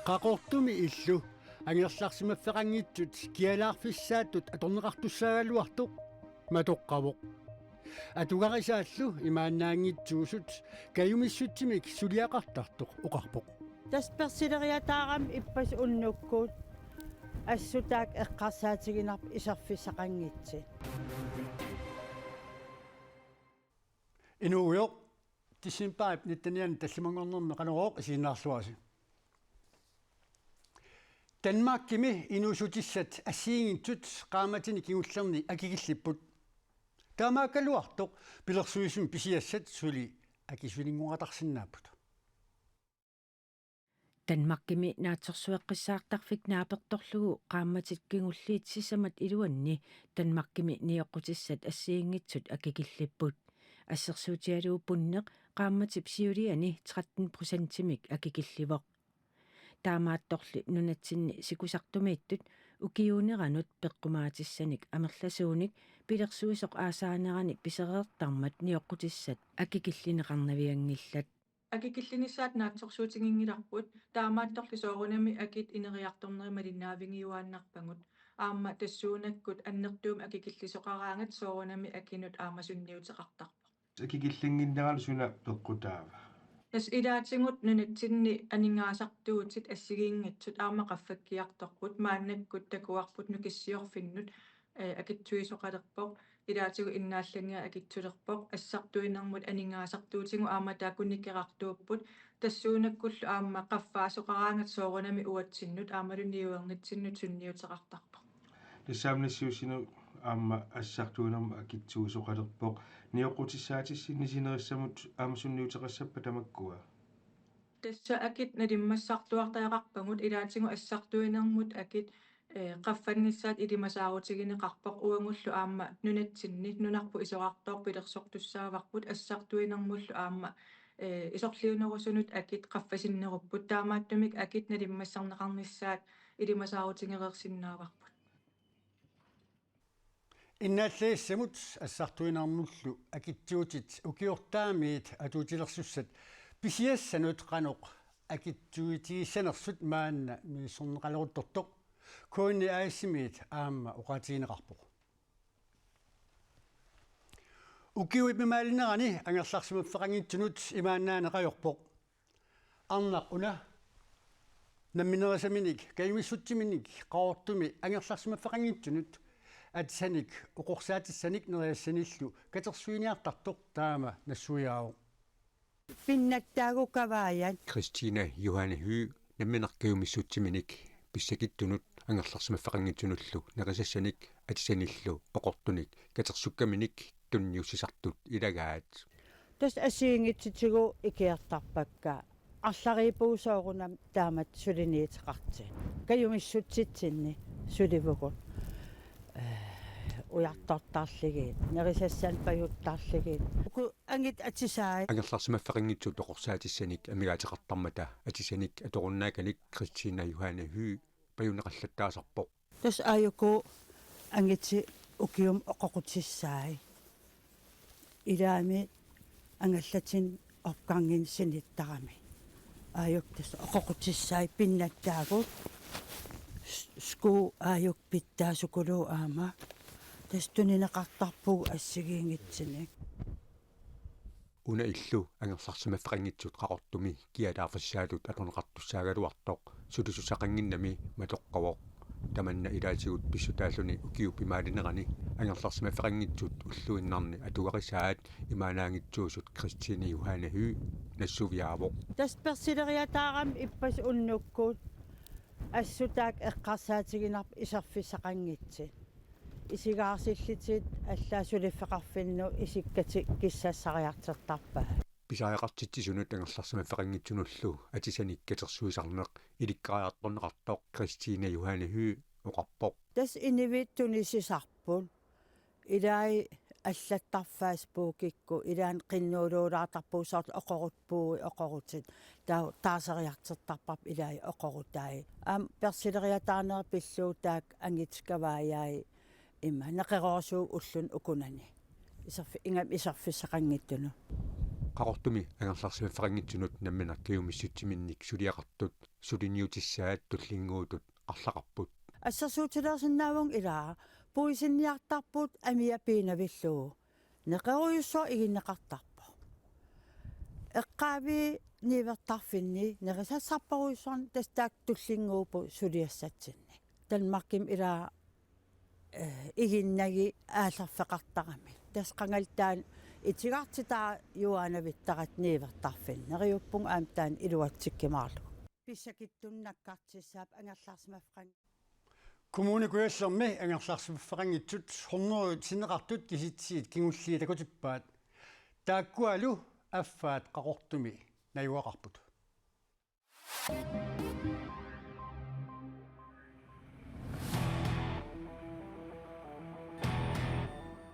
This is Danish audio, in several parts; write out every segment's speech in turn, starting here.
qaqortumi illu angерларсимаффеқангитсут киалаарфиссааттут аторнеқартуссаагалуартоқ матоққавоқ атугарисааллу имааннаангитсуусут каюмиссутсимик сулиақартартоқ оқарпоқ тасперсилериатаарам иппас уннуккуут ассутаак эққарсаатигинарп исарфиссақангитси инууйоқ тиссимпаап ниттаниан таллимангорнерме канерооқ исииннаарлуаси Danmark-kimi inusutissat assiingitsut qaamatinik igullerni akigillipпут таамааккалуартоқ пилерсуисум писиассат сули акисулингуатарсинааппут Danmark-kimi naaтерсуэққиссаартарфик нааперторлугу qaammatит кигуллиитсисамат илуанни Danmark-kimi ниоққутиссат ассиингитсут акигиллиппут ассерсуутиалуу пуннеқ qaammatip сиулиани 13%-имик акигилливоқ таамаатторли нунатсинни сикусартумииттут укиуунеранут пеққумаатиссаник амерласууник пилерсуисоқ аасаанерани писереертармат ниоққутиссат акикиллинеқарнавиангиллат акикиллинissaат наатсорсуутингингиларпут таамаатторли соорунами акит инериарторнерма линнаавингиуааннарпагут аама тассуунаккут аннертуум акикиллисоқараангат соорунами акинут аамасунниутеқартарпа акикиллингиннералу суна пеққутаава As idaatsingut nunatsinni aningaasartuutit assigiingatsut aamaqaffakkiartorput maannakkut takuarput nukissiorfinnut akitsuisoqalerpoq idaatigu innaallangia akitsulerpoq assartuinermut aningaasartuutigu aamataakunikerartuupput tassuunakkullu aama qaffaasoqaraangat soorunami uatsinnut aamaluniuernitsinnut sunniuteqartarpoq тассаамнассиусину аама ассартуинерма акитсуусоқалерпоқ ниоқутиссаатиссинни синериссамут аамасунниутеқассаппа тамаккуа тасса акит налиммассартуартаақарпагут илаатигу ассартуинермут акит qaffanngissaat ilimасаарутигинеқарпоқ уангуллу аама нунатсинни нунарпу исоқартоор пилерсортуссааварпут ассартуинермуллу аама исорлиунерусунут акит qaffасиннеруппут таамааттумик акит налиммассарнеқарнissaат илимасаарутингерерсиннааварпут иннааллаиссамут ассартуинармуллу акитсуутит укиортаамиит атуутилерсуссат писиассанут каноқ акитсуитигиссанерсут маанна миссорнеқалеруттортоқ коинни аиссимиит аама оқатигинеқарпоқ укиуипмимаалинерани ангерларсимаффеқангитсунут имааннаанеқайорпоқ арнақ уна намминерасаминик каюмиссутсиминик qaortumi ангерларсимаффеқангитсунут атсаник оқорсаатиссаник нериассаниллу катерсуиниартартоқ таама нассуяау пиннаттаагуккавааян Кристина Johanne Hy намминаркиумиссутсиминик писсакиттунут ангерларсимаффеқангитсунуллу нерисассаник атсаниллу оқортуник катерсуккаминик тунниуссисартут илагаат тас ассиингитситигу икиартарпакка арлариипуусоорунам таамат сулиниитеқарти каюмиссутситсинни суливугут уяртортаарлигит нерисассан паюттаарлигит уку ангит атсисаа ангерларсимаффеқангитсут оқорсаатиссаник амигаатеқартармата атисаник аторуннааканик Кристина Johanne Hy паюнеқаллаттаасарпоқ тас аюку ангитси укиум оқоқутиссаи илаами ангаллатин оркангин синиттарами аюк тас оқоқутиссаи пиннаттаагу ску аюк питтаасукулу аама тастунинеқартарпуг ассигиингитсиник уна иллу ангерларсимаффеқангитсут қақортуми киалаарфиссаалут аторнеқартуссаагалуартоқ сулисусақангиннами матоққавоқ таманна илаатигут писсутааллуни укиуппимаалинерани ангерларсимаффеқангитсут уллуиннарни атугарисаат имаанаангитсуусут Кристина Johanne Hy нассувиаавоқ тасперсилериатаарам иппас уннуккуут ассутаак эққарсаатигинарп исарфиссақангитси исигаарсиллитит аллаасулиффеқарфинну исиккати киссаассариартертарпаа писаақартитсисунут ангерларсимаффеқангитсунуллу атисаник катерсуисарнеқ иликкариарторнеқартоқ Кристина Johanne Hy оқарпоқ тас инивиттунисисарпун илаи аллаттарфаас пуукикку илаан қиннуулуулаартарпуусаат оқорутпууи оқорутит таасериартертарпап илаи оқорутаи аам персилериатаарнер пиллуутаак ангитскавааяи имма неқерорсуу уллун укунани исарфиссақангиттуну qaqortumi angerlarsimaffaqangitsunut namminak kiumissutsiminnik suliaqartut сулиниутиссаат туллингуутут арлақарпут ассерсуутилерсиннаавун илаа пуисинниартарпут амиа пиинавиллуу неқеруйуссоо игиннеқартарпо эққаави нивертарфинни нерисассарпаруйссуарни тастаак туллингуупу сулиассатсинни Danmarkim илаа игиннаги аалерфеқартарами тасқангалтаан итигартитаа юанавиттарат нивертарфин нериуппун аамтаан илуатсиккимаарлу писсакиттуннаккартиссаап ангерлаарсимаффқан kommunikuallermi angerlarsimaffaqangitsut hornerut sineqartut kisitsiit kingulli takutippaat taakkualu affaat qaqortumi nayuaqarput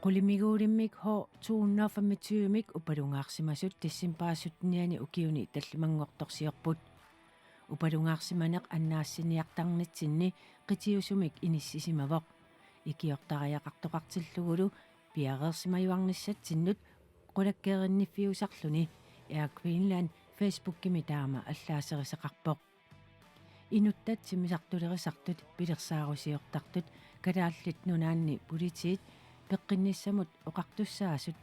qulimiguulimmik ho 225mik upalungaarsimasut tissinpaasutniani ukiuni tallimanngortorsiorput upalungaarsimaneq annaassiniartarnitsinni qitiusumik inissisimavoq ikiortariaqartoqartillugulu piareersimajuarnissatsinnut qulakkeerinnifiusarluni Air Greenland Facebook-kimi taama allaaserisaqarpoq inuttat simisartulerisartut pilersaarusiortartut kalaallit nunaanni politiit peqqinnissamut oqartussaasut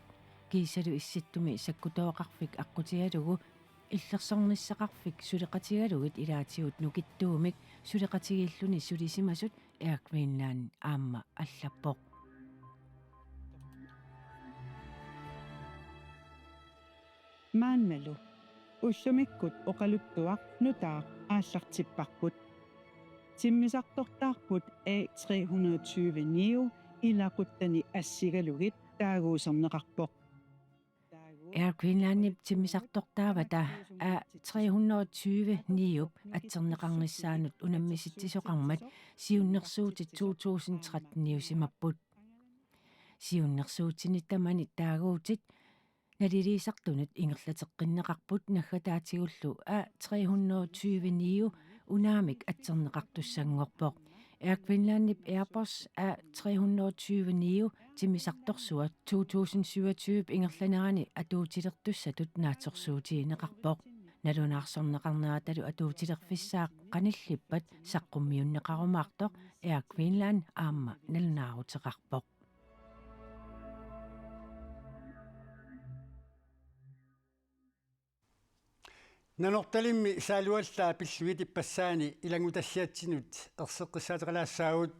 kiisalu issittumi sakkutooqarfik aqqutigalugu иллерсорнissaqarfik suleqatigalugit ilaatigut nukittuumik suleqatigilluni sulisimasut Air Greenland aamma allappoq maannalu ullumikut oqaluttuaq nutaa aallartipparput timmisartortaarput A329 ilaquttani assigalugit taaguuserneqarpoq Air Greenlandip timmisartortaavata A320 niup atserneqarnissaanut unammisittisoqarmat siunnersuutit 2013 niusimapput siunnersuutini tamani taaguutit naliliisartunut ingerlateqqinneqarput naggataatигуллу A320 unaamik atserneqartussanngorpoq Air Greenlandip Airbus A320 timisartorsuat 2027 ingerlanerani atuutilertussatut naatsorsuutiineqarpoq nalunaarsorneqarneratalu atuutilerfissaaq qanillippat saqqummiunneqarumaartoq Air Greenland aamma nalunaaruteqarpoq nanortalimmi saaluallaa pilluitipassaani ilangutassiatsinut erseqqissaateqalaassaagut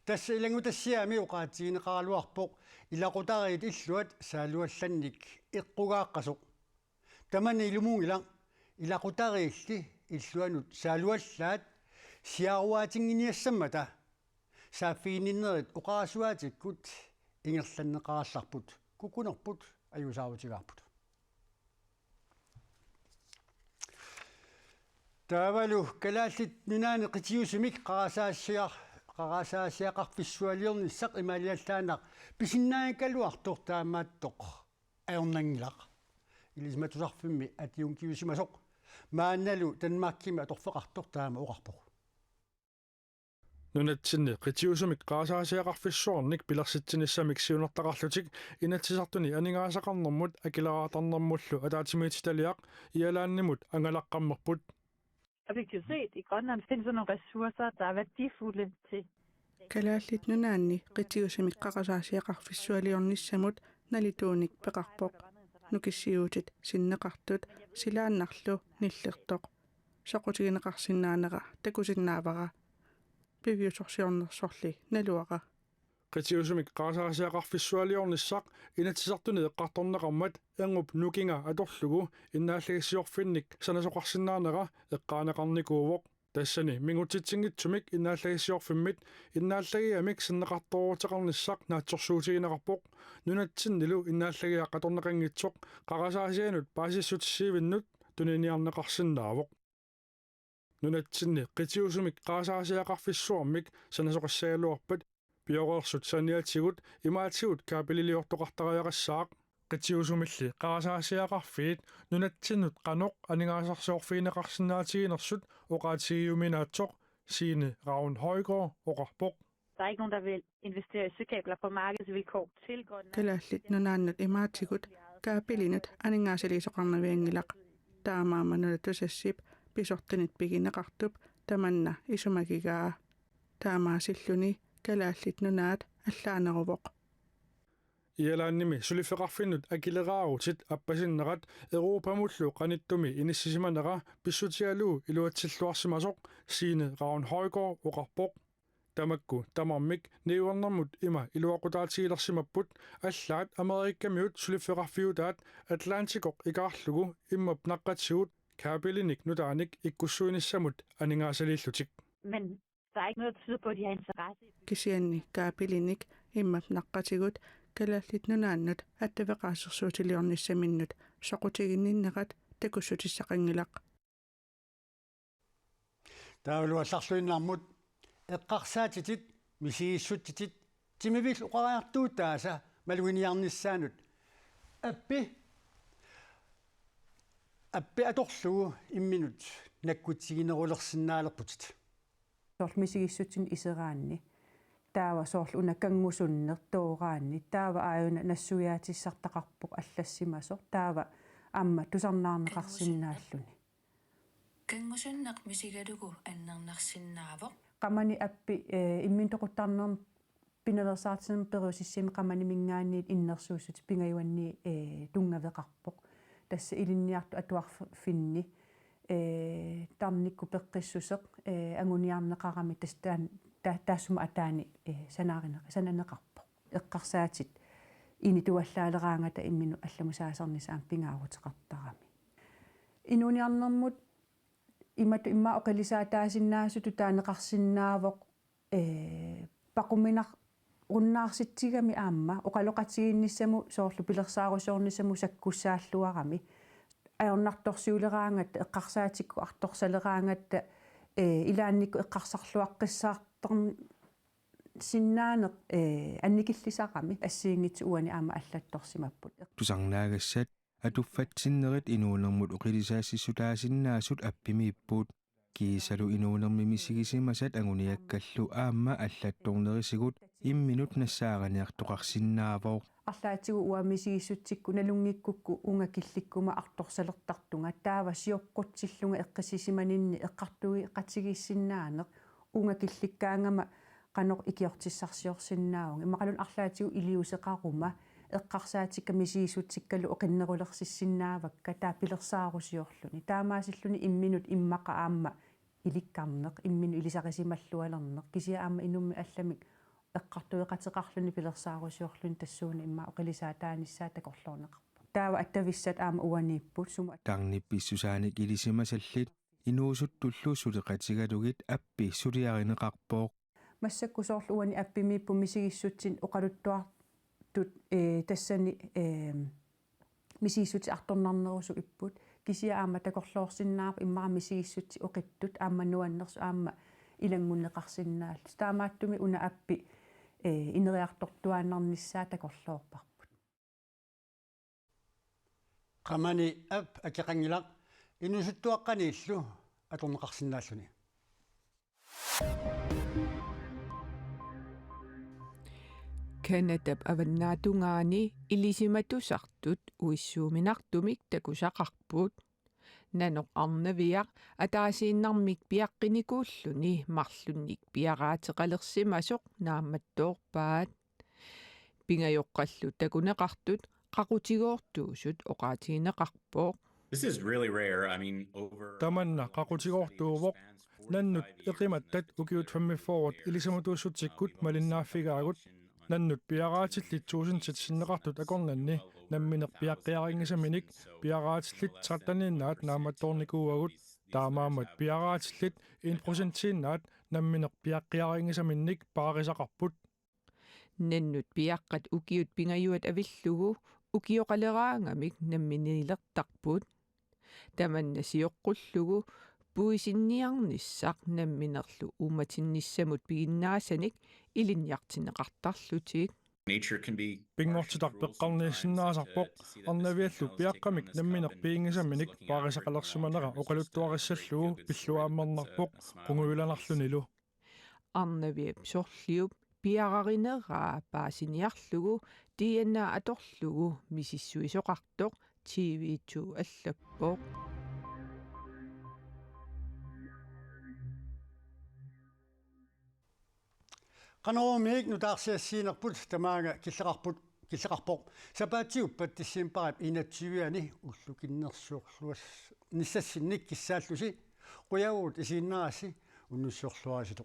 tassa ilangutassiaami uqaatigineqaraluarpoq ilaqutariit illuat saaluallannik eqqugaaqqasoq tamani ilumuungila ilaqutariilli illuanut saaluallaat siaruaatinginiassammata saaffiininnerit uqarasuaatikkut ingerlanneqarallarput kukunerput ajusaarutigaarput Tavalu kalaallit nunaani qitiusumik qarasaasiaqarfissualiernissaq imaliallaanaq pisinnaankaluartor taamaattoq ajornangilaq ilismatusarfimmi atiunkiusimasoq maannalu Danmarkimi atorfeqartor taama oqarpoq nunatsinni qitiusumik qarasaasiaqarfissuarnik pilersitsinnissamik siunertaqarlutik inatsisartuni aningaasaqarnermut akileraartarnermullu ataatimiititaliaq ialaannimut angalaqqammerput Og vi kan jo se, at i Grønland findes der nogle ressourcer, der er værdifulde til. Kalaallit nunaanni qitiusumik qarasaasiaqarfissualiornissamut nalituunik peqarpoq nukissiuutit sinneqartut silaannarlu nillertoq soqutigineqarsinnaanera takusinnaavara piviusorsiornersorli naluaqa qitiusumik qarasaasiaqarfissualiornissaq inatsisartuni eqqartorneqarmat angup nukinga atorlugu innaallagissiorfinnik sanasoqarsinnaanera eqqaaneqarnikuuvoq tassani mingutitsingitsumik innaallagissiorfimmit innaallagiamik sinneqartoruuteqarnissaq naatsorsuutigineqarpoq nunatsinnilu innaallagiaq atorneqangitsoq qarasaasianut paasissutissiivinnut tuniniarneqarsinnaavoq nunatsinni qitiusumik qarasaasiaqarfissuarmik sanasoqassaaluarpat piorerssut saniatigut imaatigut kaapililiortoqartariaqassaaq qitiusumilli qarasaasiaqarfiit nunatsinnut qanoq aningaasarsoorfiineqarsinnaatiginersut oqaatigiuminaatsoq Signe Ravn Højgaard oqarpoq Der er ikke nogen, der vil investere i søkabler på markedsvilkår til Grønland. kalaallit nunaannat imaatigut kaapilinet aningaasiliisoqarnaviangilaq taamaammanula tusassip pisortinit pigineqartup tamanna isumagigaa taamaasilluni kalaallit nunaat allaaneruvoq Ialaannimi sulifeqarfinnut akileraarut appasinnerat Europamullu qanittumi inissisimanaqa pissutialuu iluatsilluarsimasoq siine Raun Højgaard oqarpoq tamakku tamarmik niuarnermut ima iluaqutaatigilersimapput allaat Amerikkamiut sulifeqarfiutaat Atlanticoq ikaarlugu immap naqqatsigut kaapilinik nutaanik ikkussuinissamut aningaasaliillutik. Men der er ikke noget, der tyder på, at de har interesse i det. kisianni kaapilinik immap naqqatigut kalaallit nunaannut attaveqaasersuutiliornissaminnut soqutiginninneqat takussutissaqangilaq таавалуалларлуиннаармут эққарсаатитит мисигиссуттитит тимивил уқариартуутааса малуиниарниссаанут аппи аторлугу имминут наккутсигинерулерсинаалерпутит сорлмисигиссутсин исераанни таава соорлу унаккангусуннер тооraanni таава ааюна нассуяатиссартақарпоқ аллассимасо таава амма тусарнаарнеқарсинааллуни кангусуннеқ мисигалугу аннернарсинаавоқ qamani appi immintoquttarnerm pinelersaartinem peruusissimi qamani mingaanniit innersuussut pingayuanni tungaveqarpoq tassa ilinniartu atuarfinni tarnikku peqqissuseq anguniarneqarami tastaan taassuma ataani sananeqarpoq eqqarsaatit inituallaaleraangata imminu allamusaasernisaam pingaaruteqartarami inuniarnermut imatu imma oqalisaataasinnaasu taaneqarsinnaavoq paquminar unnaarsitigami aamma oqaloqatigiinnissamu soorlu pilersaarusoornissamu sakkussaalluarami aornartorsiuleraangatta eqqarsaatikku artorsaleraangatta ilaannikku eqqarsarluaqqissaartorn sinnaaneq annikillisaqami assiingit uani aama allattorsimapput tusarnaagassat atuffatsinnerit inuunermut uqilisaassisutaasinnaassut appimiippuut kiisalu inuunermi misigisimasat anguniakkallu aamma allattornerisigut imminut nassaaganiartoqarsinnaavooq арлаатигу уамисигиссутсикку налунгиккукку унгакилликкума арторсалертартунга таава сиоққутсиллунга эққисисиманинни эққартуги эққатигиссиннаанеқ унгакилликкаангама qanoq ikiortissarsiorsinnaaung imaqalun arlaatigu iliuseqaruma eqqarsaatikkam misiisutsikkalu oqinnerulersissinnaavakka taa pilersaarusiorluni taamaasilluni imminut immaqa aamma ilikkarneq imminu ilisaqisimallualerneq kisia aamma inummi allamik eqqartuiqateqarluni pilersaarusiorluni tassuuna imma oqilisaataanissaa takorlorneqarpu taava attavissat aamma uaniipput suma tarnippissusaanik ilisimasallit inuusuttullu suliqatigalugit appi suliarineqarpooq массакку соорлу уани аппимииппу мисигиссутсин оқалуттуартут тассани мисигиссути арторнарнерусу иппут кисия аама такорлоорсиннаап иммара мисигиссути оқиттут аама нуаннерсу аама илангуннеқарсиннаал таамааттуми уна аппи инериартортуааннарниссаа такорлоорпарпут qamani ap akеқангилақ инусуттуаққанииллу аторнеқарсинааллуни Kanadab avannatungaani ilisimatusartut uissuuminartumik takusaqarput nanoq arnaviaq ataasiinnarmik piaqqinikuulluni marlunnik piaraateqalersimasoq naammattoorpaat pingajoqqallu takuneqartut qaqutigoortuusut oqaatigineqarpooq This is really rare. I mean, over tamanna qaqutigoortuuvoq nannut eqimattat ukiut 5 ilisimutuussutikkut malinnaafigaagut nannut piaraatillit sinneqartut akornanni nammineq piaqqiaringisaminik piaraatillit 13-naat naammattoornikuuagut taamaamat piaraatillit 1%-naat nammineq piaqqiaringisaminnik paarisaqarput nannut piaqqat ukiut pingajuat avillugu ukioqaleraangamik namminiilertarput tamanna sioqqullugu puisinniarnissaq namminerlu umatinnissamut piginnaasanik ilinniartineqartarlutik nature can be pingortitaqpeqqarniissinnaasarpoq arnaviallu piaqqamik nammineq piingisaminik paarisaqalersumanera oqaluttuarissallugu pilluaammernerpoq qunguilanarlunilu arnaviap sorliup piararineraa paasiniarlugu DNA atorlugu misissuisoqartoq TV2 allappoq qanorumiik nutaarsiassiinerput tamaaga killeqarpoq sapaatiuppat tissiimparip inatsiviani ullukinnersuorluas nissassinnik kissaallusi quyaguut isiinnerassi unnussuorluarasitu